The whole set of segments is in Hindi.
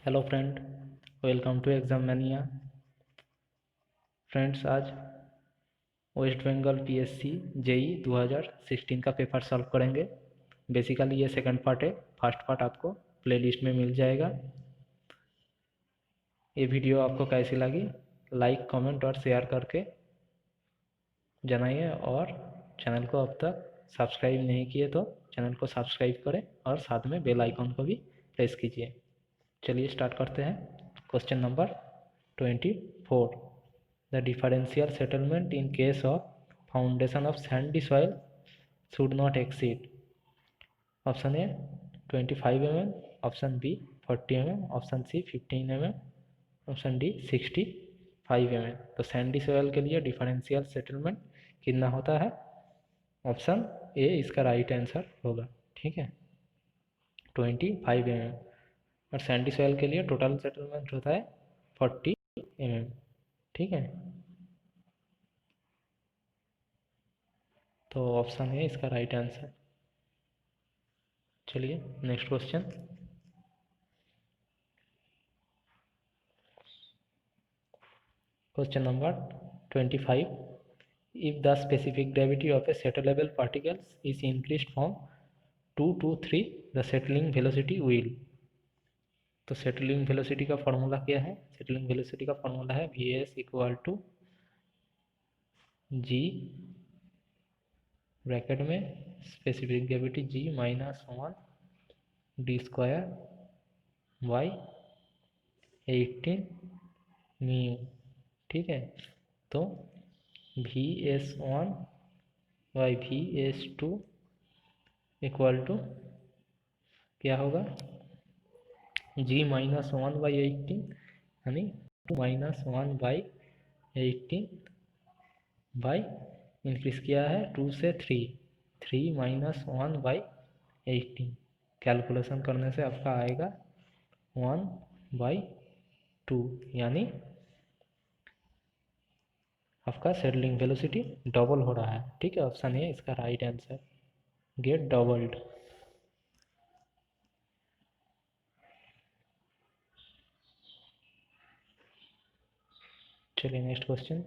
Hello friend, welcome to exam mania. Friends, आज वेस्ट बंगाल पीएससी जेई 2016 का पेपर सॉल्व करेंगे। बेसिकली ये सेकंड पार्ट है। फर्स्ट पार्ट आपको प्लेलिस्ट में मिल जाएगा। ये वीडियो आपको कैसी लगी, लाइक कमेंट और शेयर करके जनाइए, और चैनल को अब तक सब्सक्राइब नहीं किए तो चैनल को सब्सक्राइब करें और साथ में बेल आइकन को भी प्रेस कीजिए। चलिए स्टार्ट करते हैं। Question number 24। The differential settlement in case of foundation of sandy soil should not exceed option A 25 mm, option B 40 mm, option C 15 mm, option D 65 mm। तो सैंडी सॉइल के लिए डिफरेंशियल सेटलमेंट कितना होता है? ऑप्शन ए इसका राइट आंसर होगा। ठीक है, 25 mm। और सैंडी सॉइल के लिए टोटल सेटलमेंट होता है 40 mm। ठीक है, तो ऑप्शन है इसका राइट आंसर। चलिए next question. Question number 25। If the specific gravity of a settleable particles is increased from 2 to 3, the settling velocity will. तो सेटलिंग वेलोसिटी का फॉर्मूला क्या है? सेटलिंग वेलोसिटी का फॉर्मूला है vs equal to g bracket में specific gravity g minus 1 d square by 18 mu. ठीक है, तो vs1 by vs2 equal to क्या होगा? g माइनस 1/18 यानी 2 माइनस 1/18 बाई इंक्रीज किया है 2 से 3 माइनस 1/18। कैलकुलेशन करने से आपका आएगा 1/2, यानी आपका सेटलिंग वेलोसिटी डबल हो रहा है। ठीक है, ऑप्शन है इसका राइट आंसर, गेट डबल्ड। चलिए next question.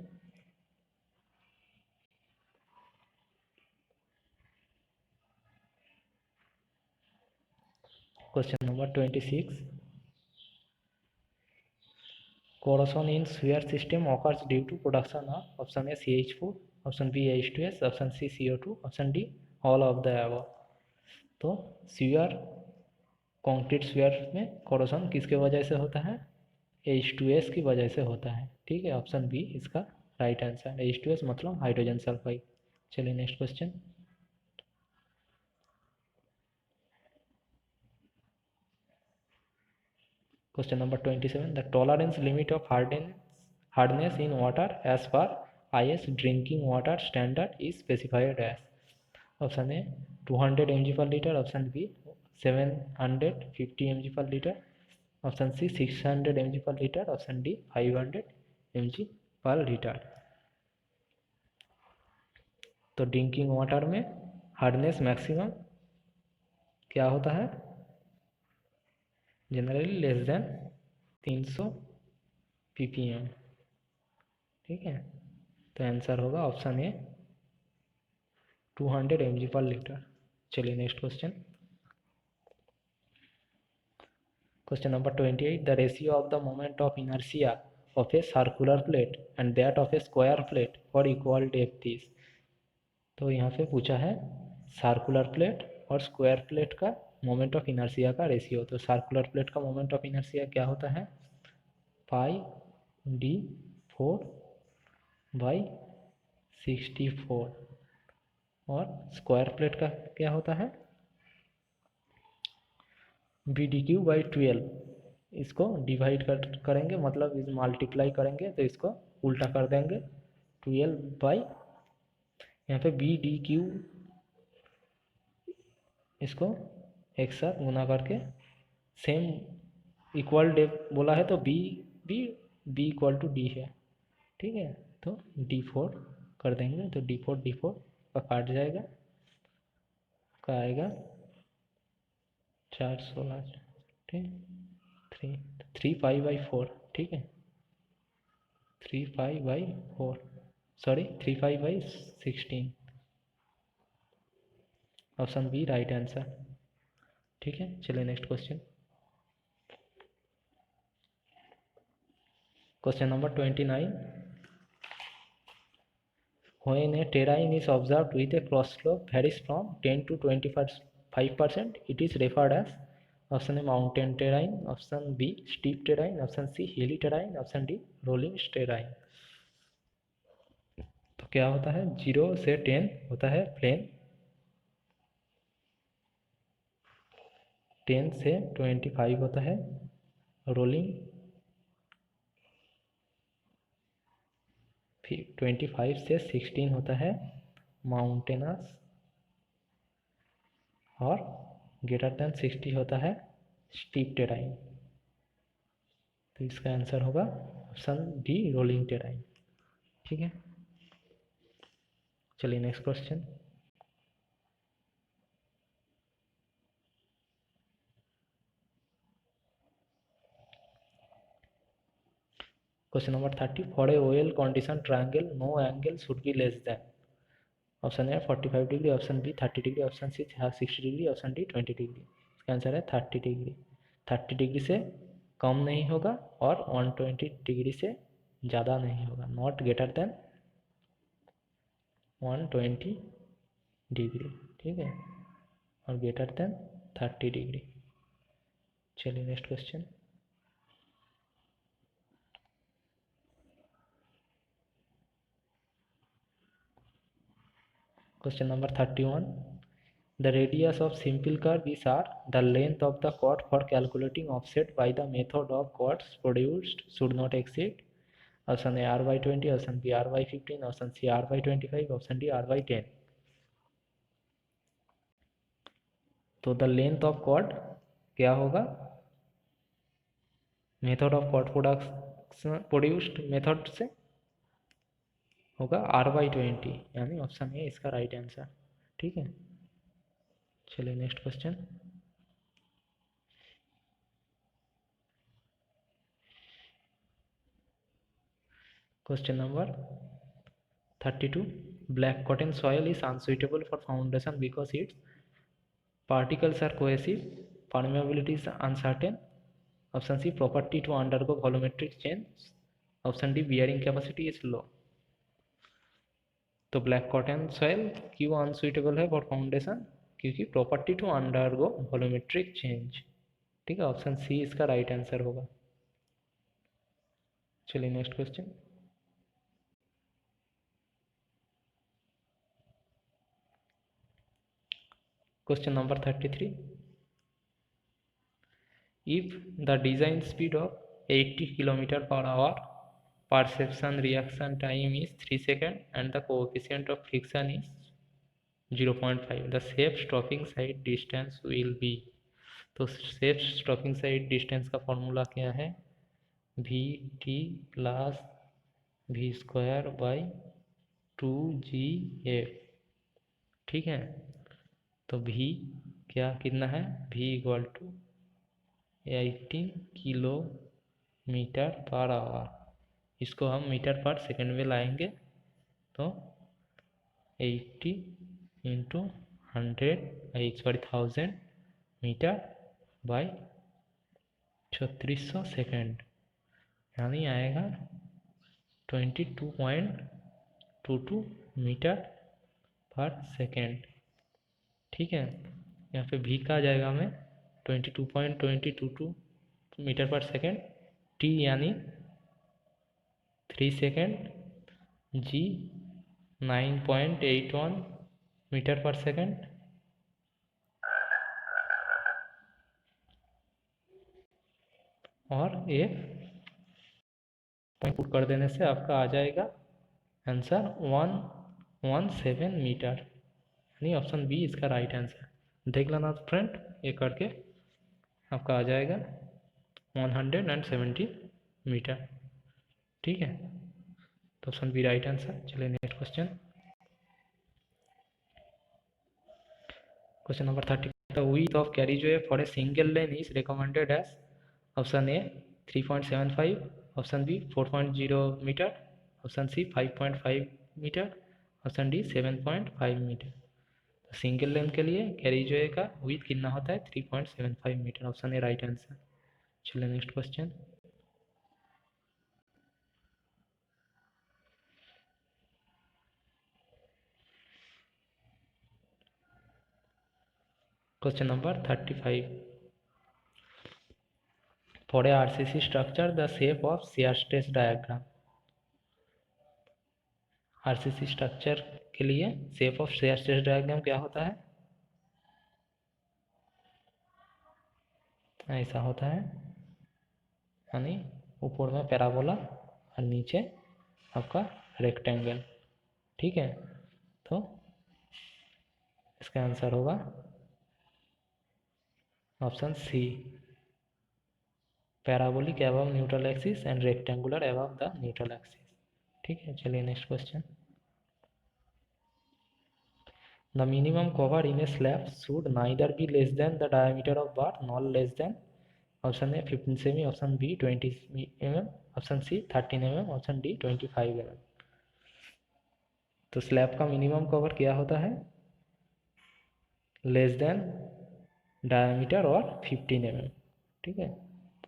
Question number 26। Corrosion in sphere system occurs due to production of option A CH4, option B H2S, option C CO2, option D all of the above। तो स्फीयर, कंक्रीट स्फीयर में कोरोशन किसके वजह से होता है? H2S की वजह से होता है। ठीक है, ऑप्शन बी इसका राइट आंसर। H2S मतलब हाइड्रोजन सल्फाइड। चलिए next question. Question number 27। The tolerance limit of hardness in water as per IS drinking water standard is specified as. Option A 200 mg per litre, option B 750 mg per litre, option C 600 mg per litre, option D 500 mg per litre. तो ड्रिंकिंग वाटर में हार्डनेस मैक्सिमम क्या होता है? Generally less than 300 ppm। ठीक है, तो आंसर होगा option A 200 mg per litre. चलिए next question. Question number 28। The ratio of the moment of inertia of a circular plate and that of a square plate for equal depth is. तो यहाँ पे पूछा है सर्कुलर प्लेट और स्क्वायर प्लेट का मोमेंट ऑफ इनर्शिया का रेशियो। तो सर्कुलर प्लेट का मोमेंट ऑफ इनर्शिया क्या होता है? πd4/64। और स्क्वायर प्लेट का क्या होता है? BDQ/12। इसको डिवाइड करेंगे, मतलब इस मल्टीप्लाई करेंगे तो इसको उल्टा कर देंगे 12 बाई, यहाँ पे BDQ इसको एक साथ गुना करके सेम इक्वल डे बोला है तो बी इक्वल टू डी है। ठीक है, तो D4 कर देंगे तो D4 का काट जाएगा, का आएगा 416। ठीक, 3 पाई/4, ठीक है, 3 पाई/4, सॉरी 3 पाई/16, ऑप्शन बी राइट आंसर। ठीक है, चलिए next question. Question number 29। When a terrain is observed with a cross slope varies from 10 to 25%, it is referred as option A mountain terrain, option B steep terrain, option C hilly terrain, option D rolling terrain. तो क्या होता है, 0 से 10 होता है प्लेन, 10 से 25 होता है रोलिंग, 25 से 16 होता है माउंटेनस, और ग्रेटर देन 60 होता है स्टीप टेराइन। तो इसका आंसर होगा ऑप्शन डी रोलिंग टेराइन। ठीक है, चलिए next question. Question number 30। For a well condition triangle no angle should be less than, option A 45 degree, option B 30 degree, option C 60 degree, option D 20 degree. इसका आंसर है 30 डिग्री। 30 डिग्री से कम नहीं होगा और 120 डिग्री से ज़्यादा नहीं होगा, नॉट ग्रेटर देन 120 डिग्री, ठीक है, और ग्रेटर देन 30 डिग्री। चलिए next question. Question number 31। The radius of simple curve is r. The length of the chord for calculating offset by the method of chords produced should not exceed, option A r/20, option B r/15, option C r/25, option D r/10। तो द लेंथ ऑफ कॉर्ड क्या होगा, method of chord produced method से होगा r/20, यानी ऑप्शन ए इसका राइट आंसर। ठीक है, चलिए next question. Question number 32। Black cotton soil is unsuitable for foundation because its particles are cohesive, permeability is uncertain, option C property to undergo volumetric change, option D bearing capacity is low. तो ब्लैक कॉटन सॉइल क्यों अनसुइटेबल है फॉर फाउंडेशन, क्योंकि property to undergo volumetric change. ठीक है, ऑप्शन सी इसका राइट आंसर होगा। चलिए next question. Question number 33। If the design speed of 80 km/h, perception reaction time is 3 seconds and the coefficient of friction is 0.5, the safe stopping side distance will be। तो सेफ स्टॉपिंग साइड डिस्टेंस का फॉर्मूला क्या है, v t plus v square by 2gf। ठीक है, तो v क्या कितना है, v इक्वल टू 18 km/h। इसको हम मीटर पर सेकंड में लाएंगे तो 80 इंटू 1000 मीटर बाई 3600 सेकेंड, यानी आएगा 22.22 मीटर पर सेकेंड। ठीक है, यहाँ पे भी का आ जाएगा हमें 22.22 मीटर पर सेकेंड, टी यानी 3 सेकेंड, जी 9.81 मीटर पर सेकेंड, और एक पॉइंट पुट कर देने से आपका आ जाएगा आंसर 117 मीटर, यानी ऑप्शन बी इसका राइट आंसर। देख लेना फ्रेंड, ये करके आपका आ जाएगा 170 मीटर। ठीक है, तो ऑप्शन बी राइट आंसर। चलिए next question. Question number 30। The width of carriageway for a single lane is recommended as, option A 3.75, option B 4.0 metre, option C 5.5 metre, option D 7.5 metre. तो सिंगल लेन के लिए कैरिजवे का विड्थ कितना होता है? 3.75 metre. Option A right answer. चलिए next question. Question number 35. For a RCC structure, the shape of shear stress diagram. RCC structure के लिए shape of shear stress diagram क्या होता है? ऐसा होता है, यानी ऊपर में पैराबोला और नीचे आपका रेक्टेंगल। ठीक है, तो इसका आंसर होगा option C, parabolic above neutral axis and rectangular above the neutral axis. ठीक है, चलिए next question. The minimum cover in a slab should neither be less than the diameter of bar not less than, option A 15 सेमी, option B 20 mm, option C 13 mm, option D 25 mm। तो स्लैब का मिनिमम कवर क्या होता है? लेस देन डायमीटर और 15 mm। ठीक है,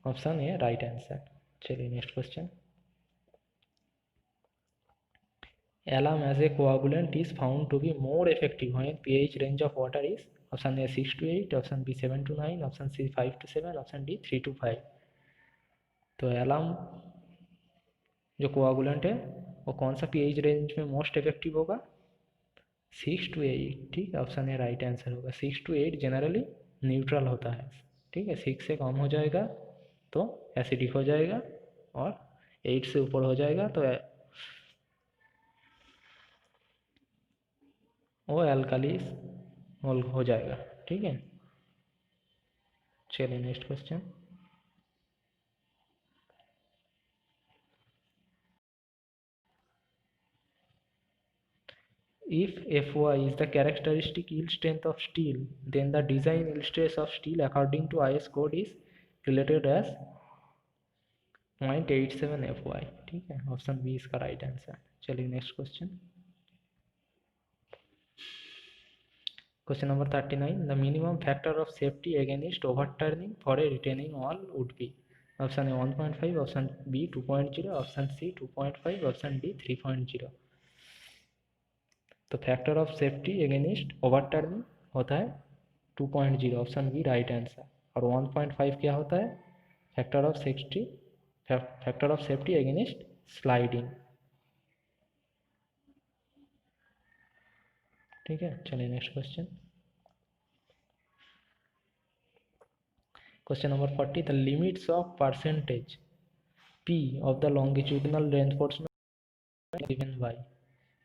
ऑप्शन ए राइट आंसर। चलिए next question. Alum as a coagulant is found to be more effective when pH range of water is, option A 6 to 8, option B 7 to 9, option C 5 to 7, option D 3 to 5। तो एलम जो कोआगुलेंट है वो कौन सा pH रेंज में मोस्ट इफेक्टिव होगा? 6 to 8। ठीक है, ऑप्शन ए राइट आंसर होगा। 6 to 8 जनरली न्यूट्रल होता है। ठीक है, 6 से कम हो जाएगा तो एसिडिक हो जाएगा और 8 से ऊपर हो जाएगा तो वो एल्काली हो जाएगा। ठीक है, चलिए next question. If Fy is the characteristic yield strength of steel, then the design yield stress of steel according to IS code is related as 0.87 Fy। ठीक है, ऑप्शन बी इसका राइट आंसर। चलिए next question. Question number 39। The minimum factor of safety against overturning for a retaining wall would be, option A 1.5, option B 2.0, option C 2.5, option D 3.0। तो factor of safety against overturning होता है 2.0, ऑप्शन बी राइट आंसर। और 1.5 क्या होता है? Factor of safety against sliding. ठीक है, चलिए next question. Question number 40। The limits of percentage P of the longitudinal reinforcement given by,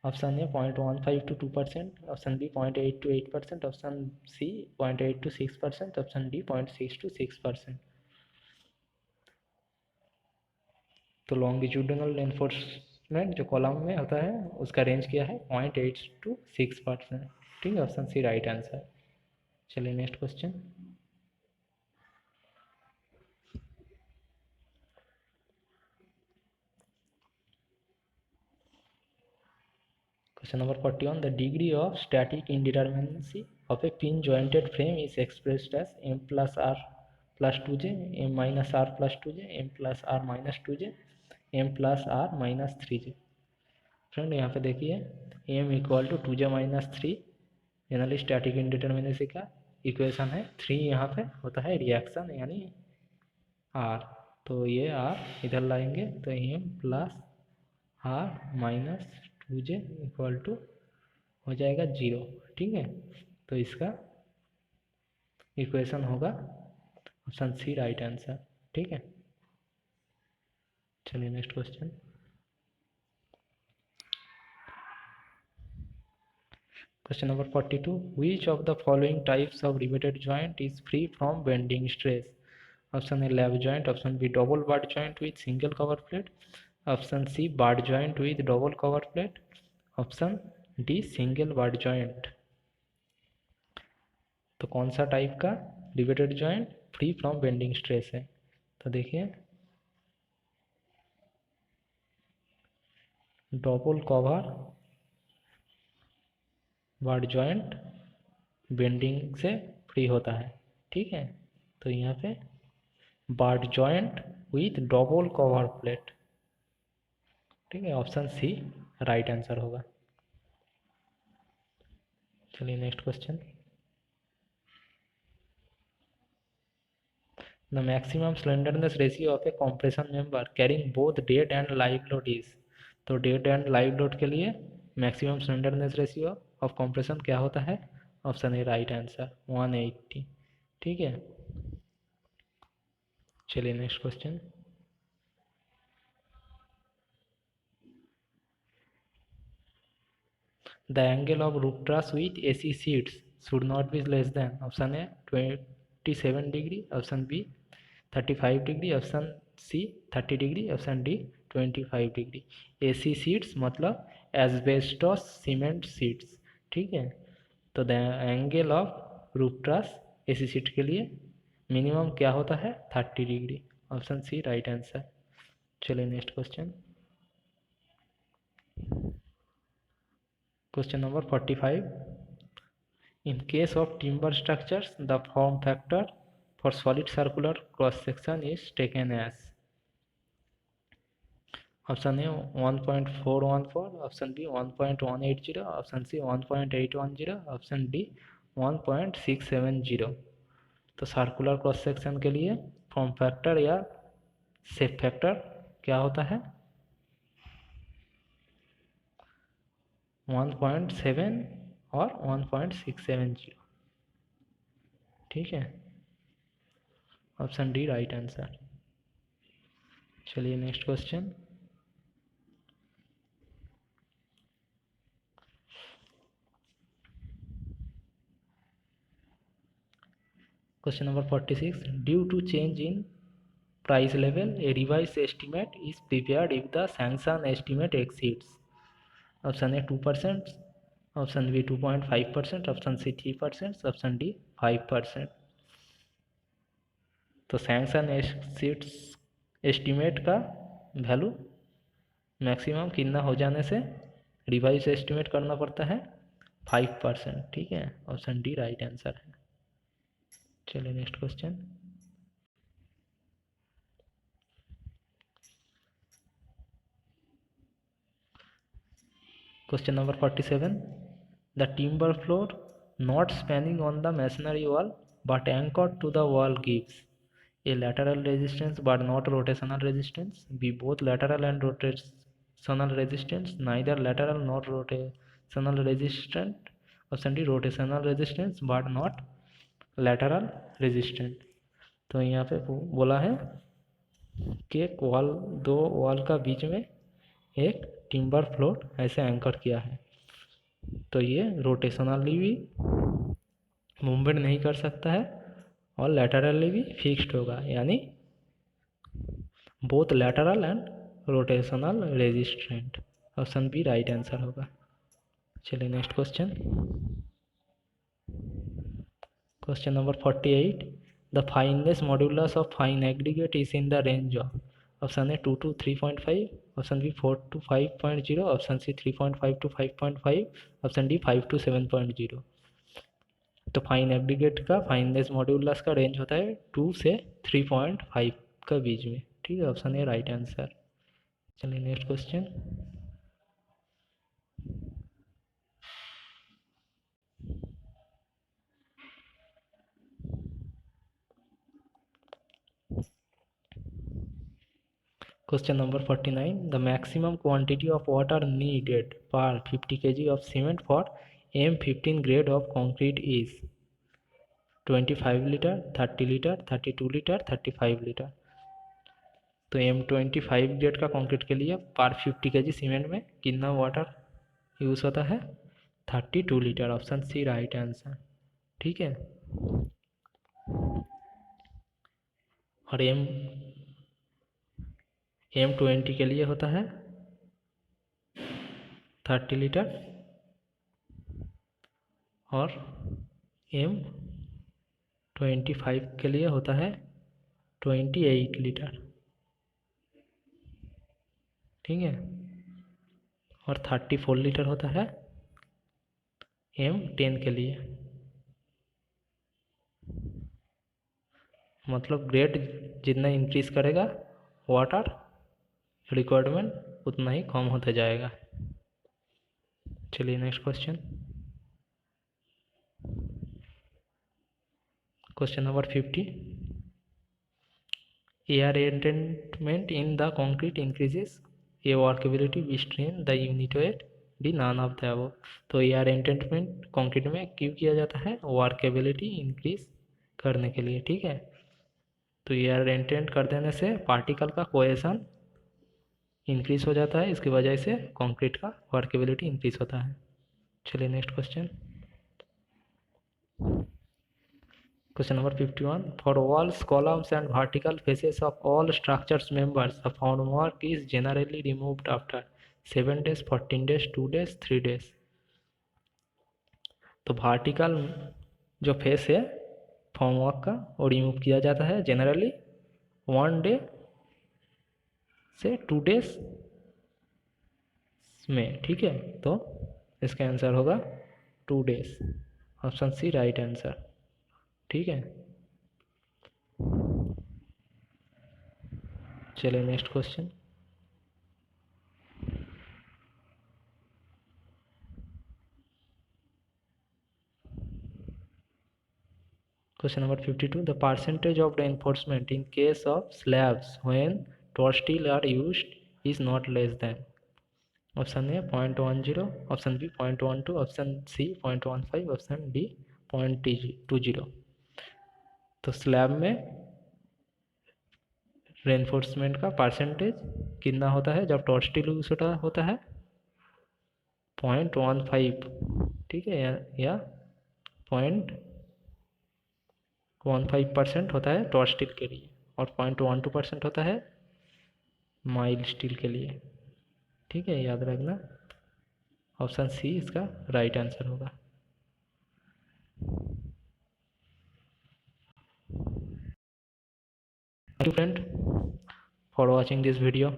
option A 0.15 to 2%, option B 0.8 to 8%, option C 0.8 to 6%, option D 0.6 to 6%। तो लॉन्गिट्यूडिनल रेनफोर्समेंट जो कॉलम में होता है उसका रेंज क्या है? 0.8 to 6%। ठीक है, ऑप्शन सी राइट आंसर। चलिए next question. Question number 41. The degree of static indeterminacy of a pin jointed frame is expressed as m plus r plus 2j, m minus r plus 2j, m plus r minus 2j, m plus r minus 3j। Friend यहाँ पे देखिए m equal to 2j minus 3 generally static indeterminacy का इक्वेशन है। 3 यहाँ पे होता है रिएक्शन यानी r, तो ये r इधर लाएंगे तो m plus r minus 2j equal to हो जाएगा 0। ठीक है, तो इसका इक्वेशन होगा ऑप्शन सी राइट आंसर। ठीक है, चलिए next question. Question number 42। Which of the following types of riveted joint is free from bending stress, option A lap joint, option B double butt joint with single cover plate, option C butt joint with double cover plate, option D single butt joint. तो कौन सा टाइप का riveted joint free from bending stress है? तो देखिए double cover butt joint bending से फ्री होता है। ठीक है, तो यहाँ पे butt joint with double cover plate. ठीक है, ऑप्शन सी राइट आंसर होगा। चलिए next question. The maximum slenderness ratio of A compression member carrying both dead and live load is. तो डेड एंड लाइव लोड के लिए maximum slenderness ratio of compression क्या होता है? Option A right answer 180। ठीक है, चलिए next question. The angle of roof truss with AC sheets should not be less than. Option A 27 degree, option B 35 degree, option C 30 degree, option D 25 degree. AC sheets मतलब एस्बेस्टोस सीमेंट शीट्स। ठीक है, तो the angle of roof truss AC sheet के लिए मिनिमम क्या होता है? 30 degree. Option C right answer. चलिए next question. Question number 45। In case of timber structures, the form factor for solid circular cross section is taken as। Option A 1.414, option B 1.180, option C 1.810, option D 1.670। तो सर्कुलर क्रॉस सेक्शन के लिए फॉर्म फैक्टर या शेप फैक्टर क्या होता है? 1.7 और 1.670। ठीक है, ऑप्शन डी राइट आंसर। चलिए next question. Question number 46. Due to change in price level, a revised estimate is prepared if the sanction estimate exceeds। Option A 2%, option B 2.5%, option C 3%, option D 5%। तो सैंक्शन एक्सीड्स एस्टिमेट का वैल्यू मैक्सिमम कितना हो जाने से रिवाइज एस्टिमेट करना पड़ता है? 5%। ठीक है, ऑप्शन डी राइट आंसर है। चलिए next question. Question number 47. The timber floor not spanning on the masonry wall but anchored to the wall gives A. Lateral resistance but not rotational resistance, B. Both lateral and rotational resistance, neither lateral nor rotational resistant, option D. Rotational resistance but not lateral resistant। तो यहाँ पे बोला है कि वॉल, दो वॉल का बीच में एक टिम्बर फ्लोर ऐसे एंकर किया है, तो ये रोटेशनली भी मूवमेंट नहीं कर सकता है और लैटरली भी फिक्स्ड होगा, यानी both lateral and rotational resistant. Option B right answer होगा। चलिए next question. Question number 48। The fineness modulus of fine aggregate is in the range of. Option A 2 to 3.5, option B 4 to 5.0, option C 3.5 to 5.5, option D 5 to 7.0। तो फाइन एग्रीगेट का फाइननेस मॉड्यूलस का रेंज होता है 2 से 3.5 का बीच में। ठीक है, ऑप्शन ए राइट आंसर। चलिए next question. Question number 49. The maximum quantity of water needed per 50 kg of cement for M15 grade of concrete is 25 liter, 30 liter, 32 liter, 35 liter। तो M25 ग्रेड का कंक्रीट के लिए पर 50 kg सीमेंट में कितना वाटर यूज़ होता है? 32 litre. Option C right answer. ठीक है, और M20 के लिए होता है 30 लीटर और M25 के लिए होता है 28 लीटर। ठीक है, और 34 लीटर होता है M10 के लिए। मतलब ग्रेड जितना इंक्रीज करेगा वाटर रिक्वायरमेंट उतना ही कम होता जाएगा। चलिए next question. Question number 50। Air entrainment in the concrete increases A workability B strength the unit weight D none of the above. तो एयर एंटेनमेंट कंक्रीट में क्यों किया जाता है? वर्केबिलिटी इंक्रीज करने के लिए, ठीक है। तो एयर एंटेंट कर देने से पार्टिकल का कोहेसन इंक्रीज हो जाता है, इसकी वजह से कंक्रीट का वर्केबिलिटी इंक्रीज होता है। चलिए next question. Question number 51. For walls, columns and vertical faces of all structures members, the formwork is generally removed after 7 days, 14 days, 2 days, 3 days. तो वर्टिकल जो फेस है फॉर्मवर्क का वो रिमूव किया जाता है जनरली 1 डे से 2 डेज में, ठीक है। तो इसका आंसर होगा 2 days. Option C right answer, ठीक है। चलिए next question. Question number 52. The percentage of reinforcement in case of slabs when torch steel are used is not less than. Option A 0.10, option B 0.12, option C 0.15, option D 0.20। तो स्लैब में रेनफोर्समेंट का परसेंटेज कितना होता है जब टॉर्च स्टील यूज होता है? 0.15, ठीक है, या 0.15% होता है टॉर्च स्टील के लिए और 0.12% होता है माइल्ड स्टील के लिए, ठीक है, याद रखना। ऑप्शन सी इसका राइट आंसर होगा। Thank you friend for watching this video.